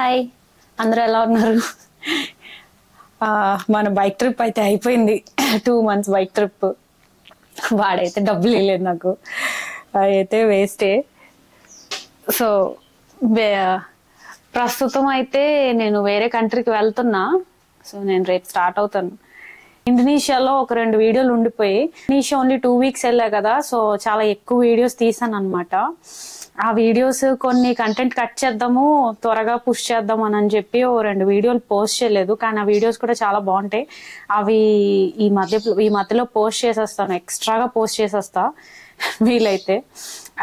Hi, అందరూ ఎలా ఉన్నారు? మన బైక్ ట్రిప్ అయితే అయిపోయింది. 2 months బైక్ ట్రిప్. వాడైతే డబ్బులు ఇవ్వలేదు నాకు, అయితే వేస్టే. సో ప్రస్తుతం అయితే నేను వేరే కంట్రీకి వెళ్తున్నా. సో నేను రేపు స్టార్ట్ అవుతాను. ఇండోనేషియాలో ఒక 2 వీడియోలు ఉండిపోయి, ఇండోనేషియా ఓన్లీ 2 weeks వెళ్ళా కదా, సో చాలా ఎక్కువ వీడియోస్ తీసాను అనమాట. ఆ వీడియోస్ కొన్ని కంటెంట్ కట్ చేద్దాము, త్వరగా పుష్ చేద్దాం అని చెప్పి 2 వీడియోలు పోస్ట్ చేయలేదు. కానీ ఆ వీడియోస్ కూడా చాలా బాగుంటాయి. అవి ఈ మధ్యలో పోస్ట్ చేసేస్తాను, ఎక్స్ట్రాగా పోస్ట్ చేసేస్తా వీలైతే.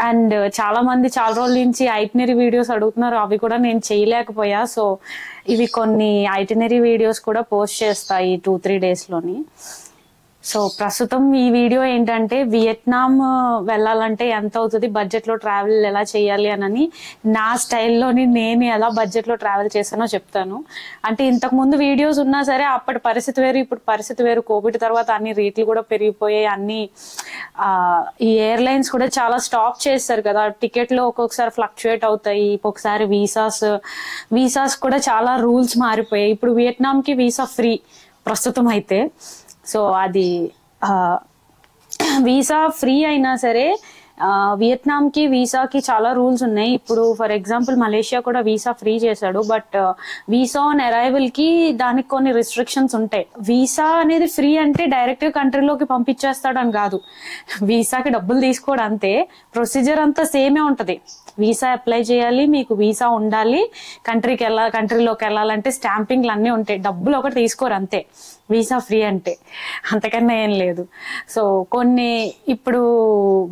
అండ్ చాలా మంది చాలా రోజుల నుంచి ఐటినరీ వీడియోస్ అడుగుతున్నారు, అవి కూడా నేను చేయలేకపోయా. సో ఇవి కొన్ని ఐటినరీ వీడియోస్ కూడా పోస్ట్ చేస్తా ఈ 2-3 daysలోని. సో ప్రస్తుతం ఈ వీడియో ఏంటంటే, వియత్నాం వెళ్ళాలంటే ఎంత అవుతుంది, బడ్జెట్లో ట్రావెల్ ఎలా చేయాలి అని నా స్టైల్లోని నేను ఎలా బడ్జెట్లో ట్రావెల్ చేశానో చెప్తాను. అంటే ఇంతకుముందు వీడియోస్ ఉన్నా సరే అప్పటి పరిస్థితి వేరు, ఇప్పుడు పరిస్థితి వేరు. కోవిడ్ తర్వాత అన్ని రేట్లు కూడా పెరిగిపోయాయి. అన్ని ఈ ఎయిర్లైన్స్ కూడా చాలా స్టాప్ చేస్తారు కదా, టికెట్లు ఒక్కొక్కసారి ఫ్లక్చుయేట్ అవుతాయి. ఒక్కొక్కసారి వీసాస్ కూడా చాలా రూల్స్ మారిపోయాయి. ఇప్పుడు వియత్నాంకి వీసా ఫ్రీ ప్రస్తుతం అయితే. సో అది వీసా ఫ్రీ అయినా సరే వియత్నాంకి వీసాకి చాలా రూల్స్ ఉన్నాయి. ఇప్పుడు ఫర్ ఎగ్జాంపుల్ మలేషియా కూడా వీసా ఫ్రీ చేశాడు, బట్ వీసా ఆన్ అరైవల్ కి దానికి కొన్ని రిస్ట్రిక్షన్స్ ఉంటాయి. వీసా అనేది ఫ్రీ అంటే డైరెక్ట్ గా కంట్రీలోకి పంపించేస్తాడు అని కాదు, వీసాకి డబ్బులు తీసుకోవడం అంతే. ప్రొసీజర్ అంతా సేమే ఉంటది. వీసా అప్లై చేయాలి, మీకు వీసా ఉండాలి, కంట్రీలోకి వెళ్ళాలంటే స్టాంపింగ్లు అన్నీ ఉంటాయి, డబ్బులు ఒకటి తీసుకోరు అంతే. వీసా ఫ్రీ అంటే అంతకన్నా ఏం లేదు. సో ఇప్పుడు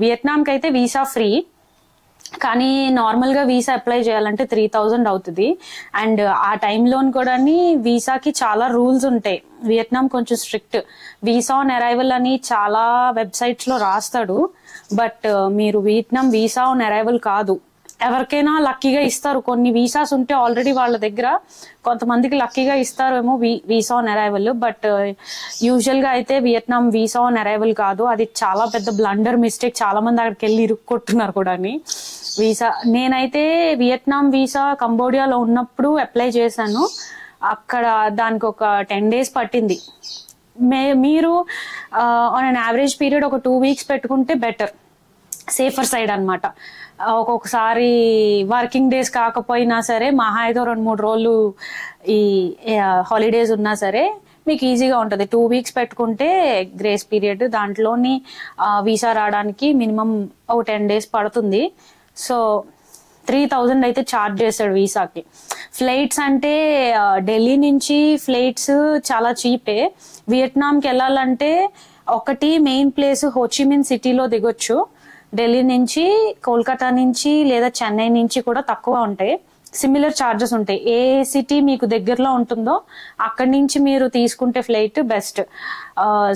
వియత్నాంకి అయితే వీసా ఫ్రీ, కానీ నార్మల్గా వీసా అప్లై చేయాలంటే 3000 అవుతుంది. అండ్ ఆ టైంలో కూడా వీసాకి చాలా రూల్స్ ఉంటాయి. వియత్నాం కొంచెం స్ట్రిక్ట్. వీసా ఆన్ అరైవల్ అని చాలా వెబ్సైట్స్లో రాస్తాడు, బట్ మీరు వియత్నాం వీసా ఆన్ అరైవల్ కాదు. ఎవరికైనా లక్కీగా ఇస్తారు, కొన్ని వీసాస్ ఉంటే ఆల్రెడీ వాళ్ళ దగ్గర కొంతమందికి లక్కీగా ఇస్తారేమో వీసా ఆన్ అరైవల్, బట్ యూజువల్గా అయితే వియత్నాం వీసా ఆన్ అరైవల్ కాదు. అది చాలా పెద్ద బ్లండర్ మిస్టేక్, చాలా మంది అక్కడికి వెళ్ళి ఇరుక్కొట్టున్నారు కూడా. నేనైతే వియత్నాం వీసా కంబోడియాలో ఉన్నప్పుడు అప్లై చేశాను. అక్కడ దానికి ఒక 10 days పట్టింది. మీరు ఆన్ అన్ యావరేజ్ పీరియడ్ ఒక 2 weeks పెట్టుకుంటే బెటర్, సేఫర్ సైడ్ అనమాట. ఒక్కొక్కసారి వర్కింగ్ డేస్ కాకపోయినా సరే, మహా అయితే 2-3 రోజులు ఈ హాలిడేస్ ఉన్నా సరే మీకు ఈజీగా ఉంటుంది. 2 weeks పెట్టుకుంటే గ్రేస్ పీరియడ్, దాంట్లోని వీసా రావడానికి మినిమం ఒక 10 days పడుతుంది. సో 3000 అయితే ఛార్జ్ చేశాడు వీసాకి. ఫ్లైట్స్ అంటే ఢిల్లీ నుంచి ఫ్లైట్స్ చాలా చీపే. వియత్నాంకి వెళ్ళాలంటే ఒకటి మెయిన్ ప్లేస్ హోచిమిన్ సిటీలో దిగొచ్చు. ఢిల్లీ నుంచి, కోల్కతా నుంచి లేదా చెన్నై నుంచి కూడా తక్కువ ఉంటాయి. సిమిలర్ ఛార్జెస్ ఉంటాయి. ఏ సిటీ మీకు దగ్గరలో ఉంటుందో అక్కడి నుంచి మీరు తీసుకుంటే ఫ్లైట్ బెస్ట్.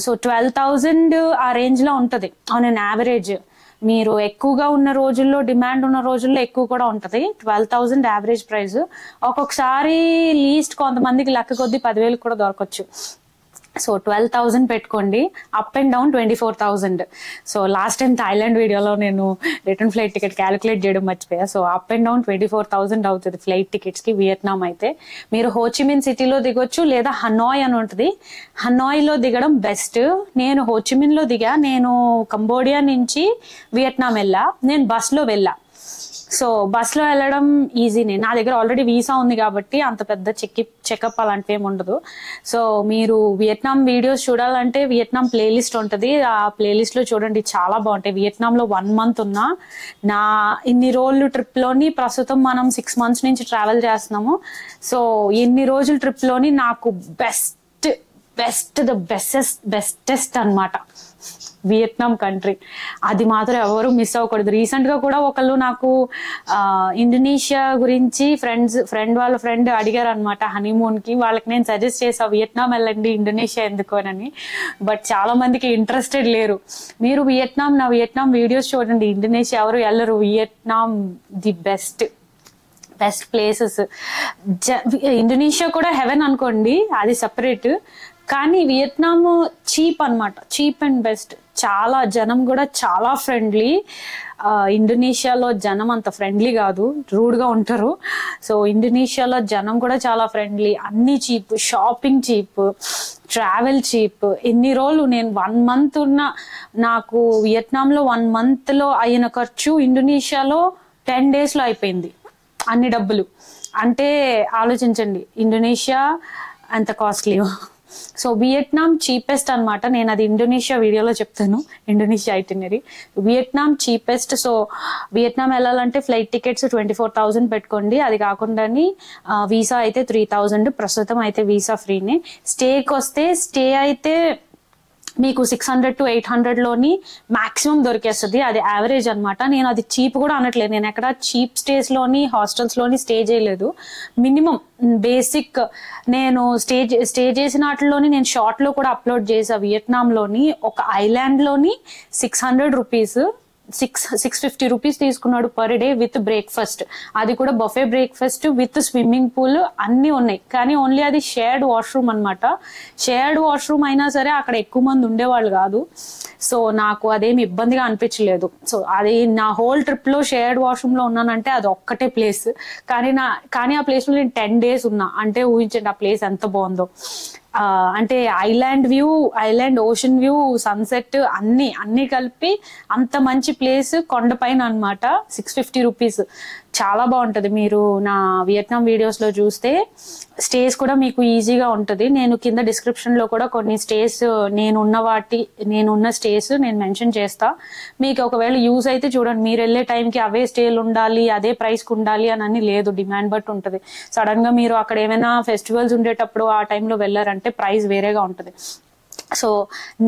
సో 12,000 ఆ రేంజ్లో ఉంటుంది ఆన్ అన్ యావరేజ్. మీరు ఎక్కువగా ఉన్న రోజుల్లో, డిమాండ్ ఉన్న రోజుల్లో ఎక్కువ కూడా ఉంటుంది. 12,000 యావరేజ్ ప్రైస్. ఒక్కొక్కసారి లీస్ట్ కొంతమందికి లెక్క కొద్దీ 10,000 కూడా దొరకచ్చు. సో 12,000 పెట్టుకోండి. Up and down 24,000. So last time Thailand వీడియోలో నేను రిటర్న్ ఫ్లైట్ టికెట్ క్యాలిక్యులేట్ చేయడం మర్చిపోయా. సో అప్ అండ్ డౌన్ 24,000 అవుతుంది ఫ్లైట్ టికెట్స్కి. వియత్నాం అయితే మీరు హోచిమిన్ సిటీలో దిగొచ్చు, లేదా హనాయ్ అని ఉంటుంది, హనాయ్లో దిగడం బెస్ట్. నేను హోచిమిన్లో దిగా. నేను కంబోడియా నుంచి వియత్నాం వెళ్ళా, నేను బస్లో వెళ్ళా. సో బస్లో వెళ్ళడం ఈజీనే. నా దగ్గర ఆల్రెడీ వీసా ఉంది కాబట్టి అంత పెద్ద చెకప్ అలాంటివి ఏమి ఉండదు. సో మీరు వియత్నాం వీడియోస్ చూడాలంటే వియత్నాం ప్లేలిస్ట్ ఉంటుంది, ఆ ప్లేలిస్ట్లో చూడండి, చాలా బాగుంటాయి. వియత్నాంలో 1 month ఉన్నా. నా ఇన్ని రోజులు ట్రిప్లోని ప్రస్తుతం మనం 6 months నుంచి ట్రావెల్ చేస్తున్నాము. సో ఇన్ని రోజుల ట్రిప్లోని నాకు బెస్టెస్ట్ అనమాట వియత్నాం కంట్రీ. అది మాత్రం ఎవరు మిస్ అవ్వకూడదు. రీసెంట్గా కూడా ఒకళ్ళు నాకు ఇండోనేషియా గురించి ఫ్రెండ్ వాళ్ళ ఫ్రెండ్ అడిగారు అనమాట హనీమూన్కి. వాళ్ళకి నేను సజెస్ట్ చేసా వియత్నాం వెళ్ళండి, ఇండోనేషియా ఎందుకోనని. బట్ చాలా మందికి ఇంట్రెస్టెడ్ లేరు. మీరు నా వియత్నాం వీడియోస్ చూడండి, ఇండోనేషియా ఎవరు వెళ్ళరు. Vietnam the best places. Indonesia కూడా హెవెన్ అనుకోండి, అది సెపరేట్. కానీ వియత్నాం చీప్ అనమాట, చీప్ అండ్ బెస్ట్. చాలా జనం కూడా చాలా ఫ్రెండ్లీ. ఇండోనేషియాలో జనం అంత ఫ్రెండ్లీ కాదు, రూడ్గా ఉంటారు. సో ఇండోనేషియాలో జనం కూడా చాలా ఫ్రెండ్లీ, అన్ని cheap, shopping cheap, travel cheap. ఎన్ని రోజులు నేను 1 month ఉన్నా, నాకు వియత్నాంలో 1 monthలో అయిన ఖర్చు ఇండోనేషియాలో 10 daysలో అయిపోయింది అన్ని డబ్బులు. అంటే ఆలోచించండి ఇండోనేషియా అంత కాస్ట్లీ. సో వియత్నాం చీపెస్ట్ అనమాట. నేను అది ఇండోనేషియా వీడియోలో చెప్తాను, Indonesia itinerary. Vietnam cheapest. So Vietnam వెళ్ళాలంటే ఫ్లైట్ టికెట్స్ 24,000 పెట్టుకోండి. అది కాకుండా వీసా అయితే 3,000. ప్రస్తుతం అయితే వీసా ఫ్రీనే. స్టేకి వస్తే స్టే అయితే మీకు 600 to 800లోని మాక్సిమం దొరికేస్తుంది. అది యావరేజ్ అనమాట. నేను అది చీప్ కూడా అనట్లేదు, నేను ఎక్కడ చీప్ స్టేస్లోని హాస్టల్స్లోని స్టే చేయలేదు. మినిమం బేసిక్ నేను స్టే చేసిన వాటిలోని నేను షార్ట్లో కూడా అప్లోడ్ చేసా. వియత్నాంలోని ఒక ఐలాండ్లోని 600 రూపీస్, 650 రూపీస్ తీసుకున్నాడు పర్ డే విత్ బ్రేక్ఫాస్ట్. అది కూడా buffet breakfast with swimming pool అన్నీ ఉన్నాయి. కానీ ఓన్లీ అది షేర్డ్ వాష్రూమ్ అనమాట. షేర్డ్ వాష్రూమ్ అయినా సరే అక్కడ ఎక్కువ మంది ఉండేవాళ్ళు కాదు. సో నాకు అదేమి ఇబ్బందిగా అనిపించలేదు. సో అది నా హోల్ ట్రిప్లో షేర్డ్ వాష్రూమ్లో ఉన్నానంటే అది ఒక్కటే ప్లేస్. కానీ ఆ ప్లేస్లో నేను 10 days ఉన్నా. అంటే ఊహించండి ఆ ప్లేస్ ఎంత బాగుందో. అంటే ఐలాండ్ ఓషన్ వ్యూ, సన్సెట్ అన్ని కలిపి అంత మంచి ప్లేస్ కొండపైన అనమాట. 650 రూపీస్, చాలా బాగుంటది. మీరు నా వియత్నాం వీడియోస్ లో చూస్తే స్టేస్ కూడా మీకు ఈజీగా ఉంటుంది. నేను కింద డిస్క్రిప్షన్ లో కూడా కొన్ని స్టేస్ నేనున్న స్టేస్ నేను మెన్షన్ చేస్తా. మీకు ఒకవేళ యూజ్ అయితే చూడండి. మీరు వెళ్ళే టైంకి అవే స్టేలు ఉండాలి, అదే ప్రైస్కి ఉండాలి అని లేదు, డిమాండ్ బట్టి ఉంటుంది. సడన్ గా మీరు అక్కడ ఏమైనా ఫెస్టివల్స్ ఉండేటప్పుడు ఆ టైంలో వెళ్ళారంటే ప్రైస్ వేరేగా ఉంటుంది. సో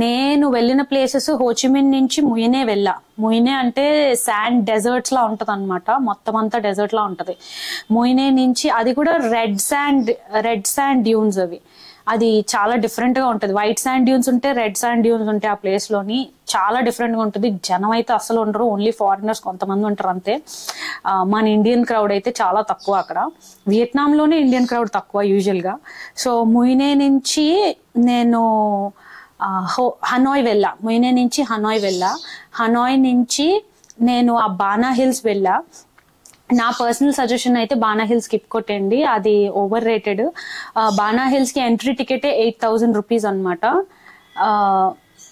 నేను వెళ్ళిన ప్లేసెస్ హోచిమిన్ నుంచి ముయినే వెళ్ళా. ముయినే అంటే శాండ్ డెజర్ట్స్ లా ఉంటది అనమాట, మొత్తం అంతా డెజర్ట్ లా ఉంటది. ముయినే నుంచి అది కూడా రెడ్ శాండ్ డ్యూన్స్. అది చాలా డిఫరెంట్ గా ఉంటుంది. వైట్ శాండ్ డ్యూన్స్ ఉంటే, రెడ్ శాండ్ డ్యూన్స్ ఉంటే ఆ ప్లేస్ లోని చాలా డిఫరెంట్ గా ఉంటుంది. జనం అయితే అసలు ఉండరు, ఓన్లీ ఫారినర్స్ కొంతమంది ఉంటారు అంతే. మన ఇండియన్ క్రౌడ్ అయితే చాలా తక్కువ అక్కడ. వియత్నాంలోనే ఇండియన్ క్రౌడ్ తక్కువ యూజువల్ గా. సో ముయినే నుంచి నేను హనోయ్ వెళ్ళా. ముయినే నుంచి హనోయ్ వెళ్ళా. హనోయ్ నుంచి నేను ఆ బానా హిల్స్ వెళ్ళా. నా పర్సనల్ సజెషన్ అయితే బానా హిల్స్ స్కిప్ కొట్టండి, అది ఓవర్ రేటెడ్. బానా హిల్స్ కి ఎంట్రీ టికెటే 8,000 రూపీస్ అనమాట.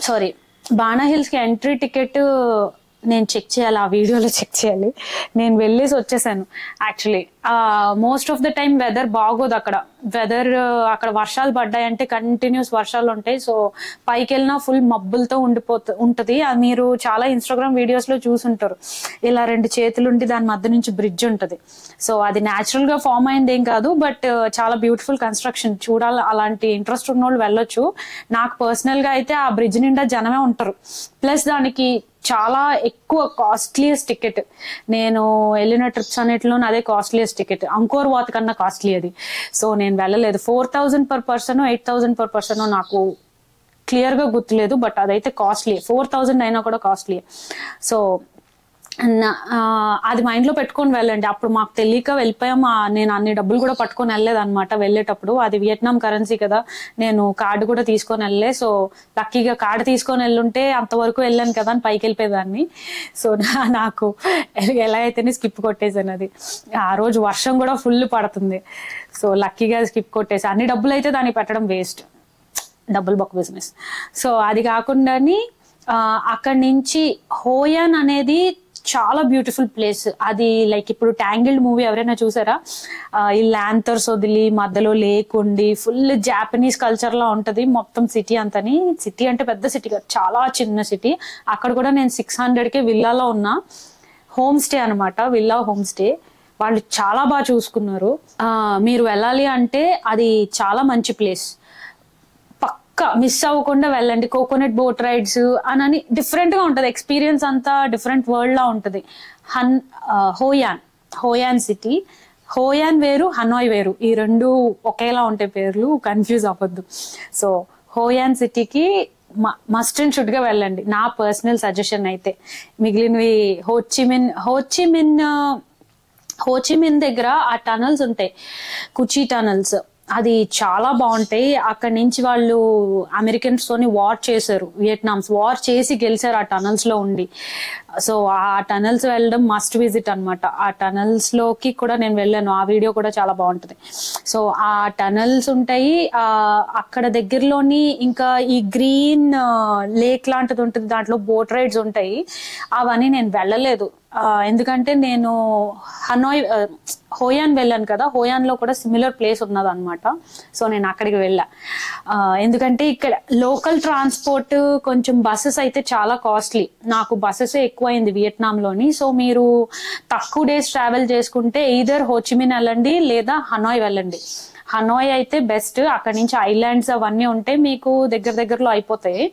సారీ, బానా హిల్స్ కి ఎంట్రీ టికెట్ నేను చెక్ చేయాలి, ఆ వీడియోలో చెక్ చేయాలి. నేను వెళ్ళేసి వచ్చేసాను actually. Most of the time weather బాగోదు అక్కడ. అక్కడ వర్షాలు పడ్డాయంటే కంటిన్యూస్ వర్షాలు ఉంటాయి. సో పైకి వెళ్ళినా ఫుల్ మబ్బులతో ఉంటది. అది మీరు చాలా ఇన్స్టాగ్రామ్ వీడియోస్ లో చూసుంటారు. ఇలా 2 చేతులు ఉండి దాని మధ్య నుంచి బ్రిడ్జ్ ఉంటది. సో అది న్యాచురల్ గా ఫామ్ అయింది ఏం కాదు, బట్ చాలా బ్యూటిఫుల్ కన్స్ట్రక్షన్. చూడాలి, అలాంటి ఇంట్రెస్ట్ ఉన్న వాళ్ళు వెళ్ళొచ్చు. నాకు పర్సనల్ గా అయితే ఆ బ్రిడ్జ్ నిండా జనమే ఉంటారు. ప్లస్ దానికి చాలా ఎక్కువ కాస్ట్లీయెస్ట్ టికెట్. నేను వెళ్ళిన ట్రిప్స్ అన్నిటిలో అదే కాస్ట్లీయెస్ట్ టికెట్. అంకోర్ వాత్ కన్నా కాస్ట్లీ అది. సో నేను వెళ్ళలేదు. 4,000 per person, 8,000 per person నాకు క్లియర్ గా గుర్తులేదు, బట్ అదైతే కాస్ట్లీ. 4,000 అయినా కూడా కాస్ట్లీ. సో అది మైండ్ లో పెట్టుకొని వెళ్ళండి. అప్పుడు మాకు తెలియక వెళ్ళిపోయాం. నేను అన్ని డబ్బులు కూడా పట్టుకొని వెళ్ళలేదు అనమాట వెళ్ళేటప్పుడు. అది వియత్నాం కరెన్సీ కదా, నేను కార్డు కూడా తీసుకొని వెళ్ళలే. సో లక్కీగా కార్డు తీసుకొని వెళ్ళుంటే అంతవరకు వెళ్ళాను కదా అని పైకి వెళ్ళిపోయేదాన్ని. సో నాకు ఎలా అయితేనే స్కిప్ కొట్టేసాను. అది ఆ రోజు వర్షం కూడా ఫుల్ పడుతుంది. సో లక్కీగా స్కిప్ కొట్టేసి, అన్ని డబ్బులు అయితే దాన్ని పెట్టడం వేస్ట్, డబ్బులు బొక్క బిజినెస్. సో అది కాకుండా అక్కడి నుంచి హోయాన్ అనేది చాలా బ్యూటిఫుల్ ప్లేస్. అది లైక్ ఇప్పుడు ట్యాంగిల్డ్ మూవీ ఎవరైనా చూసారా? ఈ ల్యాంతర్స్ వదిలి మధ్యలో లేక్ ఉండి ఫుల్ జాపనీస్ కల్చర్ లా ఉంటది మొత్తం సిటీ అంతని. సిటీ అంటే పెద్ద సిటీ కాదు, చాలా చిన్న సిటీ. అక్కడ కూడా నేను 600కే విల్లాలో ఉన్నా. హోమ్ స్టే అనమాట, విల్లా హోమ్ స్టే. వాళ్ళు చాలా బాగా చూసుకున్నారు. మీరు వెళ్ళాలి అంటే అది చాలా మంచి ప్లేస్, మిస్ అవ్వకుండా వెళ్ళండి. కోకోనట్ బోట్ రైడ్స్ అని డిఫరెంట్ గా ఉంటది ఎక్స్పీరియన్స్, అంతా డిఫరెంట్ వరల్డ్ లా ఉంటది. హోయాన్ సిటీ, హోయాన్ వేరు, హనోయ్ వేరు, ఈ 2 ఒకేలా ఉంటాయి పేర్లు, కన్ఫ్యూజ్ అవ్వద్దు. సో హోయాన్ సిటీకి మస్ట్ అండ్ షుడ్ గా వెళ్ళండి, నా పర్సనల్ సజెషన్ అయితే. మిగిలినవి హోచిమిన్ దగ్గర ఆ టనల్స్ ఉంటాయి, కుచీ టనల్స్. అది చాలా బాగుంటాయి. అక్కడి నుంచి వాళ్ళు అమెరికన్స్ తోని వార్ చేశారు, వియట్నామ్స్ వార్ చేసి గెలిచారు ఆ టనల్స్ లో ఉండి. సో ఆ టనల్స్ వెళ్ళడం మస్ట్ విజిట్ అనమాట. ఆ టనల్స్ లోకి కూడా నేను వెళ్ళాను, ఆ వీడియో కూడా చాలా బాగుంటది. సో ఆ టనల్స్ ఉంటాయి అక్కడ దగ్గరలోని. ఇంకా ఈ గ్రీన్ లేక్ లాంటిది ఉంటుంది, దాంట్లో బోట్ రైడ్స్ ఉంటాయి. అవన్నీ నేను వెళ్ళలేదు ఎందుకంటే నేను హోయాన్ వెళ్ళాను కదా, హోయాన్ లో కూడా సిమిలర్ ప్లేస్ ఉన్నది అనమాట. సో నేను అక్కడికి వెళ్ళా. ఎందుకంటే ఇక్కడ లోకల్ ట్రాన్స్పోర్ట్ కొంచెం బస్సెస్ అయితే చాలా కాస్ట్లీ. నాకు బస్సెస్ ఎక్కువైంది వియట్నాం లోని. సో మీరు తక్కువ డేస్ ట్రావెల్ చేసుకుంటే ఈదర్ హోచిమిన్ వెళ్ళండి లేదా హనాయ్ వెళ్ళండి. హనాయ్ అయితే బెస్ట్. అక్కడ నుంచి ఐలాండ్స్ అవన్నీ ఉంటే మీకు దగ్గరలో అయిపోతాయి.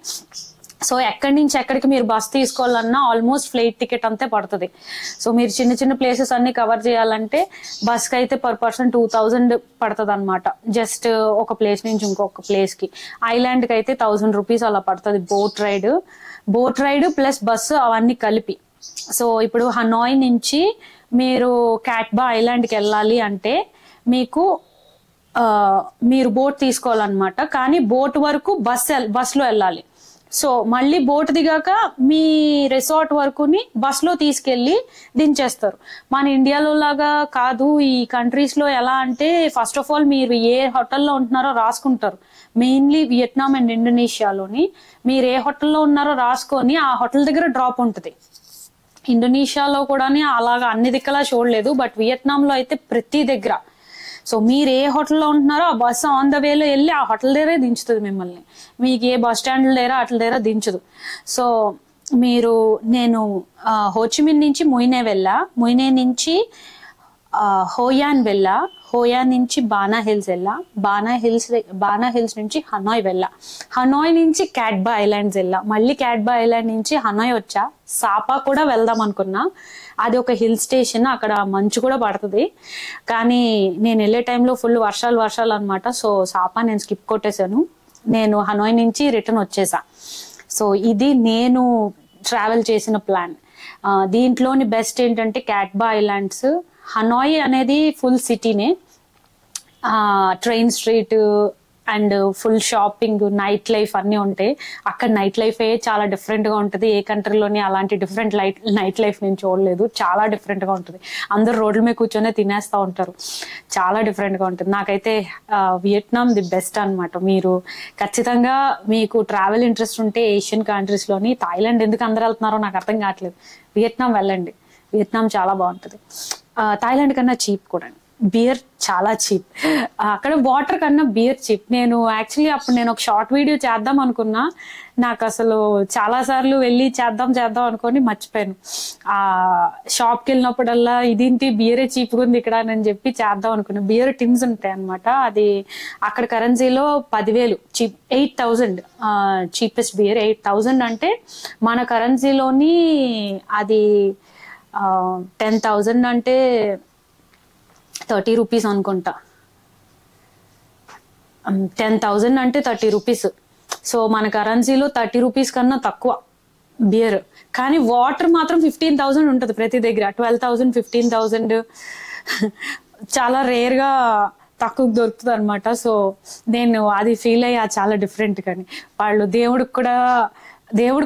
సో ఎక్కడి నుంచి ఎక్కడికి మీరు బస్ తీసుకోవాలన్నా ఆల్మోస్ట్ ఫ్లైట్ టికెట్ అంతే పడుతుంది. సో మీరు చిన్న ప్లేసెస్ అన్ని కవర్ చేయాలంటే బస్ కి అయితే పర్ పర్సన్ 2000 పడుతుంది అనమాట. జస్ట్ ఒక ప్లేస్ నుంచి ఇంకొక ప్లేస్ కి. ఐలాండ్ కి అయితే 1000 రూపీస్ అలా పడుతుంది బోట్ రైడ్ ప్లస్ బస్సు అవన్నీ కలిపి. సో ఇప్పుడు హనాయ్ నుంచి మీరు క్యాట్బా ఐలాండ్కి వెళ్ళాలి అంటే మీకు మీరు బోట్ తీసుకోవాలన్నమాట. కానీ బోట్ వరకు బస్లో వెళ్ళాలి. సో మళ్ళీ బోట్ దిగాక మీ రిసార్ట్ వరకుని బస్లో తీసుకెళ్లి దించేస్తారు. మన ఇండియాలో లాగా కాదు. ఈ కంట్రీస్ లో ఎలా అంటే ఫస్ట్ ఆఫ్ ఆల్ మీరు ఏ హోటల్లో ఉంటున్నారో రాసుకుంటారు. మెయిన్లీ వియట్నాం అండ్ ఇండోనేషియాలోని మీరు ఏ హోటల్లో ఉన్నారో రాసుకొని ఆ హోటల్ దగ్గర డ్రాప్ ఉంటుంది. ఇండోనేషియాలో కూడా అలాగా అన్ని దిక్కలా చూడలేదు, బట్ వియట్నాంలో అయితే ప్రతి దగ్గర. సో మీరు ఏ హోటల్లో ఉంటున్నారో ఆ బస్సు ఆన్ ద వేలో వెళ్ళి ఆ హోటల్ దగ్గరే దించుతుంది మిమ్మల్ని. మీకు ఏ బస్ స్టాండ్ దగ్గర అట్ల దగ్గర దించదు. సో నేను హోచిమిన్ నుంచి మొయినే వెళ్ళా, మొయినే నుంచి హోయాన్ వెళ్ళా, హోయాన్ నుంచి బానా హిల్స్ వెళ్ళా, బానా హిల్స్ నుంచి హనాయ్ వెళ్ళా, హనాయ్ నుంచి క్యాట్బా ఐలాండ్స్ వెళ్ళా, మళ్ళీ క్యాట్బా ఐలాండ్ నుంచి హనాయ్ వచ్చా. సాపా కూడా వెళ్దాం అనుకున్నా, అది ఒక హిల్ స్టేషన్, అక్కడ మంచు కూడా పడుతుంది. కానీ నేను వెళ్ళే టైంలో ఫుల్ వర్షాలు అనమాట. సో సాపా నేను స్కిప్ కొట్టేశాను. నేను హనాయ్ నుంచి రిటర్న్ వచ్చేసా. సో ఇది నేను ట్రావెల్ చేసిన ప్లాన్. దీంట్లోని బెస్ట్ ఏంటంటే క్యాట్బా ఐలాండ్స్. హనాయ్ అనేది ఫుల్ సిటీనే, train street and full shopping, night life అన్నీ ఉంటాయి. అక్కడ నైట్ లైఫే చాలా డిఫరెంట్ గా ఉంటుంది. ఏ కంట్రీలోని అలాంటి డిఫరెంట్ నైట్ లైఫ్ నేను చూడలేదు. చాలా డిఫరెంట్ గా ఉంటుంది. అందరు రోడ్ల మీద కూర్చొని తినేస్తూ ఉంటారు. చాలా డిఫరెంట్ గా ఉంటుంది. నాకైతే వియట్నాం ది బెస్ట్ అనమాట. మీరు ఖచ్చితంగా మీకు ట్రావెల్ ఇంట్రెస్ట్ ఉంటే ఏషియన్ కంట్రీస్ లోని, థాయిలాండ్ ఎందుకు అందరు వెళ్తున్నారో నాకు అర్థం కావట్లేదు, వియట్నాం వెళ్ళండి. వియట్నాం చాలా బాగుంటుంది. థాయిలాండ్ కన్నా చీప్ కూడా. బియర్ చాలా చీప్. అక్కడ వాటర్ కన్నా బియర్ చీప్. యాక్చువల్లీ అప్పుడు నేను ఒక షార్ట్ వీడియో చేద్దాం అనుకున్నా. నాకు అసలు చాలా సార్లు వెళ్ళి చేద్దాం అనుకొని మర్చిపోయాను. ఆ షాప్కి వెళ్ళినప్పుడల్లా ఇదేంటి బియరే చీప్గా ఉంది ఇక్కడ అని చెప్పి చేద్దాం అనుకున్నా. బియర్ టిన్స్ ఉంటాయి అనమాట. అది అక్కడ కరెన్సీలో 10,000 చీప్, 8,000 చీపెస్ట్ బియర్. 8,000 అంటే మన కరెన్సీలోని అది 10,000 అంటే 30 రూపీస్ అనుకుంటా. 10,000 అంటే 30 రూపీస్. సో మన కరెన్సీలో 30 రూపీస్ కన్నా తక్కువ బియర్. కానీ వాటర్ మాత్రం 15,000 ఉంటుంది ప్రతి దగ్గర. 12,000, 15,000 చాలా రేర్ గా తక్కువ దొరుకుతుంది అనమాట. సో నేను అది ఫీల్ అయ్యా చాలా డిఫరెంట్. కానీ వాళ్ళు దేవుడికి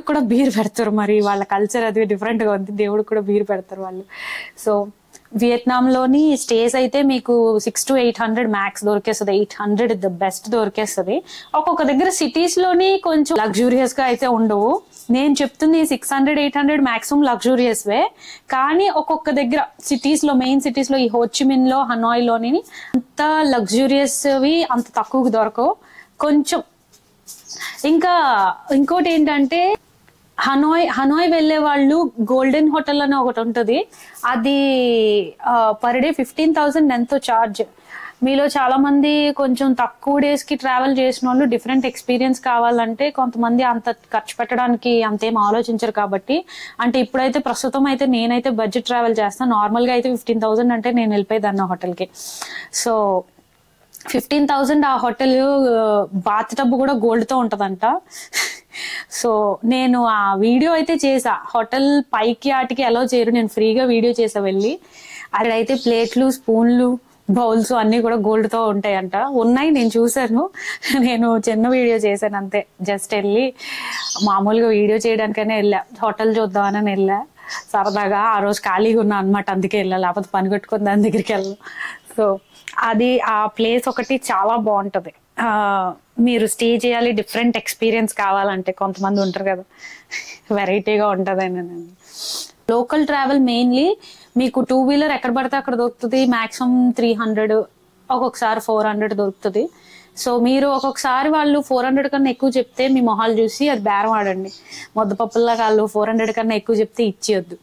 కూడా బీర్ పెడతారు. మరి వాళ్ళ కల్చర్ అది డిఫరెంట్ గా ఉంది. దేవుడికి కూడా బీర్ పెడతారు వాళ్ళు. సో వియట్నాంలోని స్టేస్ అయితే మీకు 600 to 800 మ్యాక్స్ దొరికేస్తుంది. 800 ద బెస్ట్ దొరికేస్తుంది. ఒక్కొక్క దగ్గర సిటీస్ లోని కొంచెం లగ్జూరియస్ గా అయితే ఉండవు. నేను చెప్తుంది 600, 800 మాక్సిమం లగ్జూరియస్ వే. కానీ ఒక్కొక్క దగ్గర సిటీస్ లో, మెయిన్ సిటీస్ లో, ఈ హోచిమిన్ లో, హనాయ్ లోని అంత లగ్జూరియస్ వి అంత తక్కువకు దొరకవు కొంచెం. ఇంకా ఇంకోటి ఏంటంటే హనాయ్ వెళ్లే వాళ్ళు గోల్డెన్ హోటల్ అని ఒకటి ఉంటుంది. అది పర్ డే 15,000 ఎంతో చార్జ్. మీలో చాలా మంది కొంచెం తక్కువ డేస్ కి ట్రావెల్ చేసిన వాళ్ళు డిఫరెంట్ ఎక్స్పీరియన్స్ కావాలంటే కొంతమంది అంత ఖర్చు పెట్టడానికి అంతేం ఆలోచించరు. కాబట్టి అంటే ఇప్పుడైతే ప్రస్తుతం అయితే నేనైతే బడ్జెట్ ట్రావెల్ చేస్తాను. నార్మల్ గా అయితే 15,000 అంటే నేను వెళ్ళిపోయేదాన్ని ఆ హోటల్కి. సో 15,000 ఆ హోటల్ బాత్ టబ్ కూడా గోల్డ్ తో ఉంటదంట. సో నేను ఆ వీడియో అయితే చేసా. హోటల్ పైకి ఆటికి అలౌ చేయరు, నేను ఫ్రీగా వీడియో చేసా వెళ్ళి. అక్కడైతే ప్లేట్లు, స్పూన్లు, బౌల్స్ అన్నీ కూడా గోల్డ్తో ఉంటాయంట. ఉన్నాయి, నేను చూశాను. నేను చిన్న వీడియో చేశాను అంతే, జస్ట్ వెళ్ళి మామూలుగా వీడియో చేయడానికైనా వెళ్ళా, హోటల్ చూద్దామని వెళ్ళా సరదాగా. ఆ రోజు ఖాళీగా ఉన్నా అనమాట, అందుకే వెళ్ళా, లేకపోతే పని కట్టుకుని దాని దగ్గరికి వెళ్ళాను. సో అది ఆ ప్లేస్ ఒకటి చాలా బాగుంటుంది. మీరు స్టే చేయాలి, డిఫరెంట్ ఎక్స్పీరియన్స్ కావాలంటే కొంతమంది ఉంటారు కదా, వెరైటీగా ఉంటుందని. లోకల్ ట్రావెల్ మెయిన్లీ మీకు 2 వీలర్ ఎక్కడ పడితే అక్కడ దొరుకుతుంది. మ్యాక్సిమం 300, ఒక్కొక్కసారి 400 దొరుకుతుంది. సో మీరు ఒక్కొక్కసారి వాళ్ళు 400 కన్నా ఎక్కువ చెప్తే మీ మొహాలు చూసి అది బేరం ఆడండి. ముద్దపప్పుల్లా వాళ్ళు 400 కన్నా ఎక్కువ చెప్తే ఇచ్చేయొద్దు.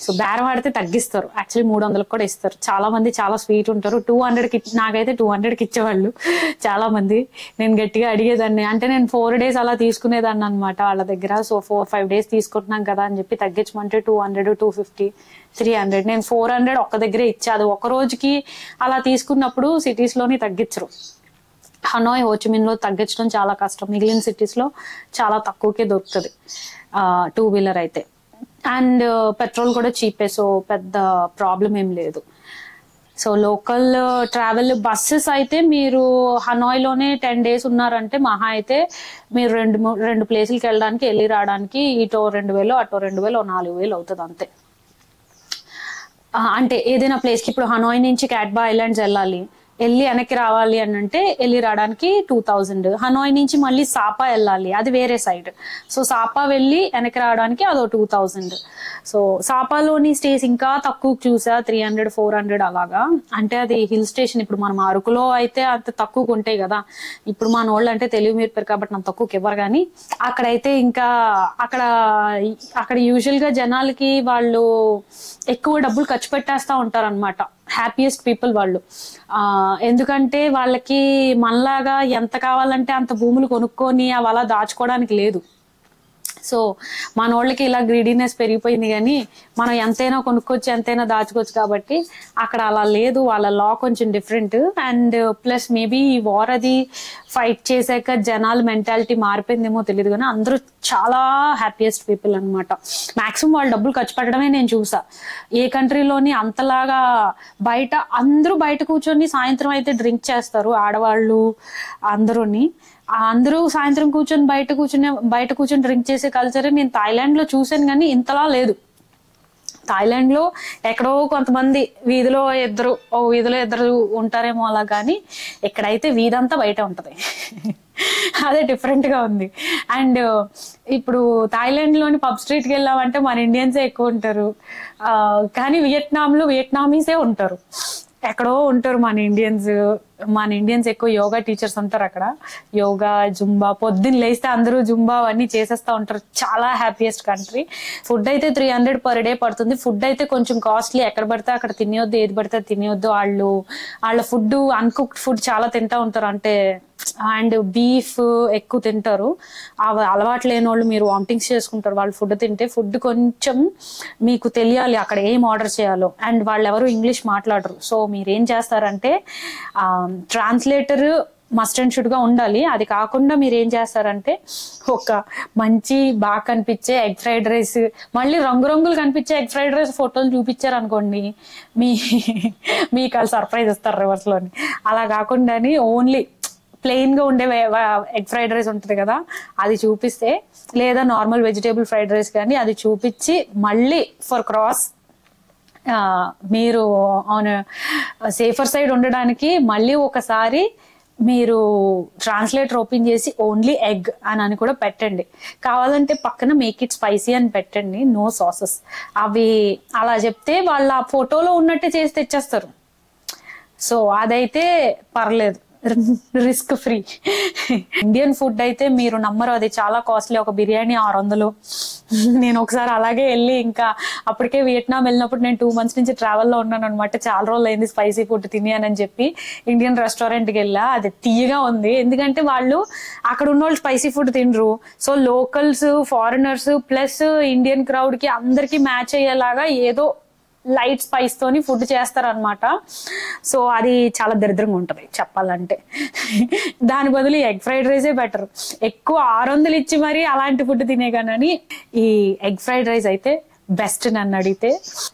సో బేరం ఆడితే తగ్గిస్తారు, యాక్చువల్లీ 300 కూడా ఇస్తారు. చాలా మంది చాలా స్వీట్ ఉంటారు. 200కి నాకైతే 200కి ఇచ్చేవాళ్ళు చాలా మంది. నేను గట్టిగా అడిగేదాన్ని, అంటే నేను 4 days అలా తీసుకునేదాన్ని అనమాట వాళ్ళ దగ్గర. సో 4-5 days తీసుకుంటున్నాం కదా అని చెప్పి తగ్గించమంటే 200, 250, 300. నేను 400 ఒక్క దగ్గరే ఇచ్చా. అది ఒక రోజుకి అలా తీసుకున్నప్పుడు సిటీస్ లోని తగ్గించరు. హనోయ్, హోచిమిన్లో తగ్గించడం చాలా కష్టం. మిగిలిన సిటీస్లో చాలా తక్కువకే దొరుకుతుంది 2 వీలర్ అయితే. అండ్ పెట్రోల్ కూడా చీపే, సో పెద్ద ప్రాబ్లం ఏం లేదు. సో లోకల్ ట్రావెల్ బస్సెస్ అయితే మీరు హనోయ్లోనే 10 days ఉన్నారంటే మహా అయితే మీరు రెండు ప్లేసులకి వెళ్ళడానికి, వెళ్ళి రావడానికి ఇటో 2000, అటో 2000, 4000 అవుతుంది అంతే. అంటే ఏదైనా ప్లేస్కి ఇప్పుడు హనోయ్ నుంచి క్యాట్బా ఐలాండ్స్ వెళ్ళాలి, వెళ్ళి వెనక్కి రావాలి అని అంటే వెళ్ళి రావడానికి 2000. హనోయ్ నుంచి మళ్ళీ సాపా వెళ్ళాలి, అది వేరే సైడ్. సో సాపా వెళ్ళి వెనక్కి రావడానికి అదో 2000. సో సాపాలోని స్టేస్ ఇంకా తక్కువ చూసా, 300, 400 అలాగా. అంటే అది హిల్ స్టేషన్. ఇప్పుడు మనం అరకులో అయితే అంత తక్కువకు ఉంటాయి కదా. ఇప్పుడు మన వాళ్ళు అంటే తెలివి మీరిపారు కాబట్టి నాకు తక్కువకి ఇవ్వరు. కానీ అక్కడైతే ఇంకా అక్కడ యూజువల్గా జనాలకి వాళ్ళు ఎక్కువ డబ్బులు ఖర్చు పెట్టేస్తూ ఉంటారు అనమాట. హ్యాపీయెస్ట్ పీపుల్ వాళ్ళు. ఎందుకంటే వాళ్ళకి మనలాగా ఎంత కావాలంటే అంత భూములు కొనుక్కొని అవి అలా దాచుకోవడానికి లేదు. సో మన వాళ్ళకి ఇలా గ్రీడీనెస్ పెరిగిపోయింది, కానీ మనం ఎంతైనా కొనుక్కోవచ్చు, ఎంతైనా దాచుకోవచ్చు. కాబట్టి అక్కడ అలా లేదు, వాళ్ళ లా కొంచెం డిఫరెంట్. అండ్ ప్లస్ మేబీ ఈ వార్ అది ఫైట్ చేశాక జనాల మెంటాలిటీ మారిపోయిందేమో తెలియదు, కానీ అందరూ చాలా హ్యాపీయెస్ట్ పీపుల్ అనమాట. మాక్సిమం వాళ్ళు డబ్బులు ఖర్చు పెట్టడమే నేను చూసా. ఏ కంట్రీలోని అంతలాగా అందరూ బయట కూర్చొని సాయంత్రం అయితే డ్రింక్ చేస్తారు, ఆడవాళ్ళు అందరూ సాయంత్రం బయట కూర్చొని డ్రింక్ చేసే కల్చర్ నేను థాయిలాండ్ లో చూసాను, కానీ ఇంతలా లేదు. థాయిలాండ్ లో ఎక్కడో కొంతమంది వీధిలో ఇద్దరు ఉంటారేమో అలా, కానీ ఇక్కడైతే వీధంతా బయట ఉంటది. అదే డిఫరెంట్ గా ఉంది. అండ్ ఇప్పుడు థాయిలాండ్ లోని పబ్ స్ట్రీట్కి వెళ్ళామంటే మన ఇండియన్సే ఎక్కువ ఉంటారు, కానీ వియట్నామీసే ఉంటారు. ఎక్కడో ఉంటారు మన ఇండియన్స్ ఎక్కువ యోగా టీచర్స్ ఉంటారు అక్కడ. యోగా, జుంబా, పొద్దున్న లేస్తే అందరూ జుంబా అవన్నీ చేసేస్తా ఉంటారు. చాలా హ్యాపీయెస్ట్ కంట్రీ. ఫుడ్ అయితే 300 per day పడుతుంది. ఫుడ్ అయితే కొంచెం కాస్ట్లీ, ఎక్కడ పడితే అక్కడ తినేయొద్దు, ఏది పడితే తినేయొద్దు. వాళ్ళ ఫుడ్ అన్కుక్డ్ ఫుడ్ చాలా తింటా ఉంటారు, అంటే అండ్ బీఫ్ ఎక్కువ తింటారు. అలవాటు లేని వాళ్ళు మీరు వామిటింగ్స్ చేసుకుంటారు వాళ్ళు ఫుడ్ తింటే. ఫుడ్ కొంచెం మీకు తెలియాలి అక్కడ ఏం ఆర్డర్ చేయాలో. అండ్ వాళ్ళు ఎవరు ఇంగ్లీష్ మాట్లాడరు. సో మీరేం చేస్తారంటే ట్రాన్స్లేటర్ మస్ట్ అండ్ షుడ్ గా ఉండాలి. అది కాకుండా మీరు ఏం చేస్తారంటే ఒక మంచి బాగా కనిపించే ఎగ్ ఫ్రైడ్ రైస్, మళ్ళీ రంగురంగులు కనిపించే ఎగ్ ఫ్రైడ్ రైస్ ఫోటోలు చూపించారు అనుకోండి, మీకు వాళ్ళు సర్ప్రైజ్ ఇస్తారు రివర్స్ లోని. అలా కాకుండా ఓన్లీ ప్లెయిన్ గా ఉండే ఎగ్ ఫ్రైడ్ రైస్ ఉంటుంది కదా, అది చూపిస్తే, లేదా నార్మల్ వెజిటేబుల్ ఫ్రైడ్ రైస్ కానీ అది చూపించి మళ్ళీ ఫర్ క్రాస్ మీరు ఆన్ సేఫర్ సైడ్ ఉండడానికి మళ్ళీ ఒకసారి మీరు ట్రాన్స్లేటర్ ఓపెన్ చేసి ఓన్లీ ఎగ్ అని కూడా పెట్టండి. కావాలంటే పక్కన మేక్ ఇట్ స్పైసీ అని పెట్టండి, నో సాసెస్. అవి అలా చెప్తే వాళ్ళు ఆ ఫోటోలో ఉన్నట్టే చేసి తెచ్చేస్తారు. సో అదైతే పర్లేదు, రిస్క్ ఫ్రీ. ఇండియన్ ఫుడ్ అయితే మీరు నమ్మరు, అది చాలా కాస్ట్లీ. ఒక బిర్యానీ 600. నేను ఒకసారి అలాగే వెళ్ళి, ఇంకా అప్పటికే వియట్నాం వెళ్ళినప్పుడు నేను 2 months నుంచి ట్రావెల్లో ఉన్నాను అనమాట. చాలా రోజులు అయింది స్పైసీ ఫుడ్ తిని చెప్పి ఇండియన్ రెస్టారెంట్కి వెళ్ళా. అది తీయగా ఉంది, ఎందుకంటే వాళ్ళు అక్కడ ఉన్న వాళ్ళు స్పైసీ ఫుడ్ తినరు. So locals, foreigners plus Indian crowd కి అందరికి మ్యాచ్ అయ్యేలాగా ఏదో లైట్ స్పైస్ తోని ఫుడ్ చేస్తారనమాట. సో అది చాలా దరిద్రంగా ఉంటది చెప్పాలంటే. దాని బదులు ఎగ్ ఫ్రైడ్ రైసే బెటర్. ఎక్కువ 600 ఇచ్చి మరి అలాంటి ఫుడ్ తినే కానీ ఈ ఎగ్ ఫ్రైడ్ రైస్ అయితే బెస్ట్ నన్ను అడిగితే.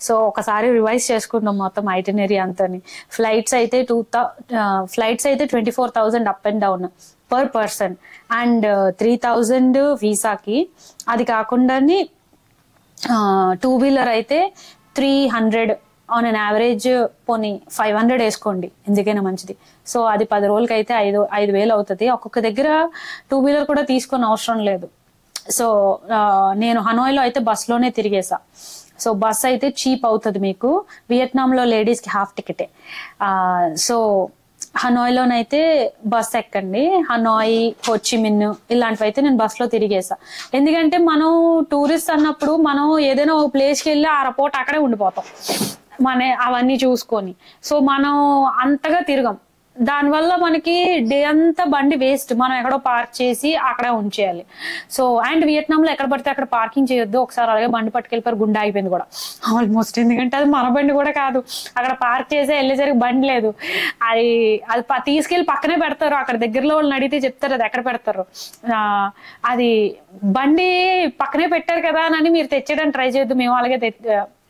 సో ఒకసారి రివైజ్ చేసుకుందాం మొత్తం ఐటినరీ అంతని. ఫ్లైట్స్ అయితే 24,000 up and down per person and 3,000 వీసాకి. అది కాకుండా 2-వీలర్ అయితే 300 ఆన్ అన్ యావరేజ్, పోనీ 500 వేసుకోండి ఎందుకైనా మంచిది. సో అది 10 రోజులకి అయితే 5,000 అవుతుంది. ఒక్కొక్క దగ్గర 2-వీలర్ కూడా తీసుకొని అవసరం లేదు. సో నేను హనోయ్లో అయితే బస్లోనే తిరిగేసా. సో బస్ అయితే చీప్ అవుతుంది మీకు. వియత్నాంలో లేడీస్కి హాఫ్ టికెటే. సో హనోయ్లోనైతే బస్ ఎక్కండి. హనోయ్, హోచిమిన్ ఇలాంటివి అయితే నేను బస్లో తిరిగేసా. ఎందుకంటే మనం టూరిస్ట్ అన్నప్పుడు మనం ఏదైనా ఒక ప్లేస్కి వెళ్ళి అరపోట అక్కడే ఉండిపోతాం అవన్నీ చూసుకొని. సో మనం అంతగా తిరగం. దానివల్ల మనకి డే అంతా బండి వేస్ట్. మనం ఎక్కడో పార్క్ చేసి అక్కడే ఉంచేయాలి. సో అండ్ వియత్నాంలో ఎక్కడ పడితే అక్కడ పార్కింగ్ చేయొద్దు. ఒకసారి అలాగే బండి పట్టుకెళ్ళిపోయారు, గుండె ఆగిపోయింది కూడా ఆల్మోస్ట్. ఎందుకంటే అది మన బండి కూడా కాదు, అక్కడ పార్క్ చేసే వెళ్ళేసరికి బండి లేదు. అది తీసుకెళ్ళి పక్కనే పెడతారు. అక్కడ దగ్గరలో వాళ్ళని అడిగితే చెప్తారు అది ఎక్కడ పెడతారు. అది బండి పక్కనే పెట్టారు కదా అని మీరు తెచ్చేయడానికి ట్రై చేయొద్దు. మేము అలాగే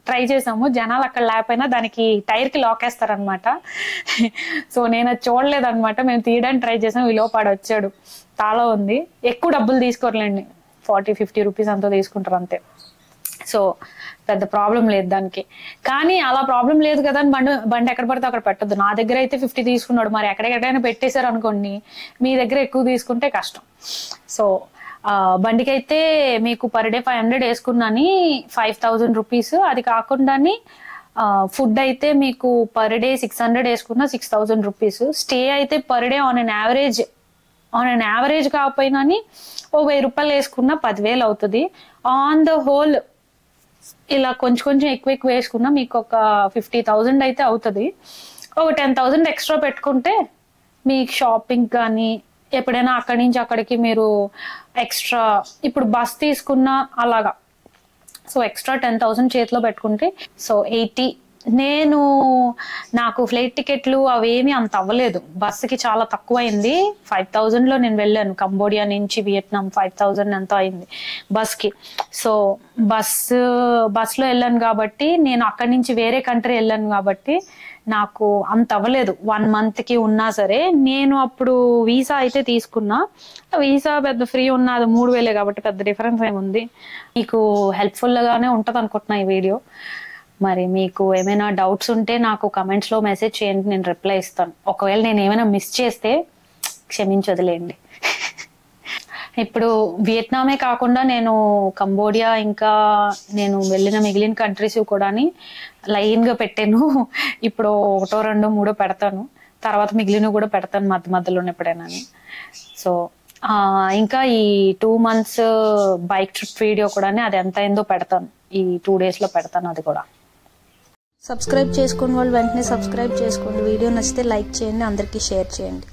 ట్రై చేసాము. జనాలు అక్కడ లేకపోయినా దానికి టైర్ కి లాక్ వేస్తారనమాట. సో నేను అది చూడలేదనమాట. మేము తీయడానికి ట్రై చేసాం. ఈ లోపాడు వచ్చాడు, తాళం ఉంది. ఎక్కువ డబ్బులు తీసుకోరలేండి, 40-50 రూపీస్ అంతా తీసుకుంటారు అంతే. సో పెద్ద ప్రాబ్లం లేదు దానికి. కానీ అలా ప్రాబ్లం లేదు కదా అని బండి ఎక్కడ పడితే అక్కడ పెట్టద్దు. నా దగ్గర అయితే 50 తీసుకున్నాడు. మరి ఎక్కడెక్కడైనా పెట్టేశారు అనుకోండి, మీ దగ్గర ఎక్కువ తీసుకుంటే కష్టం. సో బండికి అయితే మీకు పర్ డే 500 వేసుకున్నాని 5,000 రూపీస్. అది కాకుండా ఫుడ్ అయితే మీకు పర్ డే 600 వేసుకున్నా 6,000 రూపీస్. స్టే అయితే per day on an average కాకపోయినా 1,000 రూపాయలు వేసుకున్నా 10,000 అవుతుంది. ఆన్ ద హోల్ ఇలా కొంచెం ఎక్కువ వేసుకున్నా మీకు ఒక 50,000 అయితే అవుతుంది. ఒక 10,000 ఎక్స్ట్రా పెట్టుకుంటే మీకు షాపింగ్ కానీ ఎప్పుడైనా అక్కడి నుంచి అక్కడికి మీరు ఎక్స్ట్రా ఇప్పుడు బస్ తీసుకున్నా అలాగా. సో ఎక్స్ట్రా 10,000 చేతిలో పెట్టుకుంటే సో 80. నాకు ఫ్లైట్ టికెట్లు అవేమీ అంత అవ్వలేదు. బస్సుకి చాలా తక్కువైంది. 5,000లో నేను వెళ్ళాను. కంబోడియా నుంచి వియత్నాం 5,000 ఎంతో అయింది బస్కి. సో బస్లో వెళ్ళాను కాబట్టి, నేను అక్కడి నుంచి వేరే కంట్రీ వెళ్ళాను కాబట్టి నాకు అంత అవ్వలేదు 1 మంత్కి ఉన్నా సరే. నేను అప్పుడు వీసా అయితే తీసుకున్నా. వీసా పెద్ద ఫ్రీ ఉన్నది 3,000 కాబట్టి పెద్ద డిఫరెన్స్ ఏముంది. మీకు హెల్ప్ఫుల్గానే ఉంటుంది అనుకుంటున్నా ఈ వీడియో. మరి మీకు ఏమైనా డౌట్స్ ఉంటే నాకు కమెంట్స్లో మెసేజ్ చేయండి, నేను రిప్లై ఇస్తాను. ఒకవేళ నేను ఏమైనా మిస్ చేస్తే క్షమించదులేండి. ఇప్పుడు వియత్నామే కాకుండా నేను కంబోడియా ఇంకా నేను వెళ్ళిన మిగిలిన కంట్రీస్ కూడా లైన్గా పెట్టాను. ఇప్పుడు 1, 2, 3 పెడతాను. తర్వాత మిగిలిన కూడా పెడతాను మధ్యలో ఎప్పుడైనా. సో ఇంకా ఈ 2 months బైక్ ట్రిప్ వీడియో కూడా అది ఎంత అయిందో పెడతాను. ఈ 2 daysలో పెడతాను అది కూడా. సబ్స్క్రైబ్ చేసుకుని వాళ్ళు వెంటనే సబ్స్క్రైబ్ చేసుకోండి. వీడియో నచ్చితే లైక్ చేయండి, అందరికీ షేర్ చేయండి.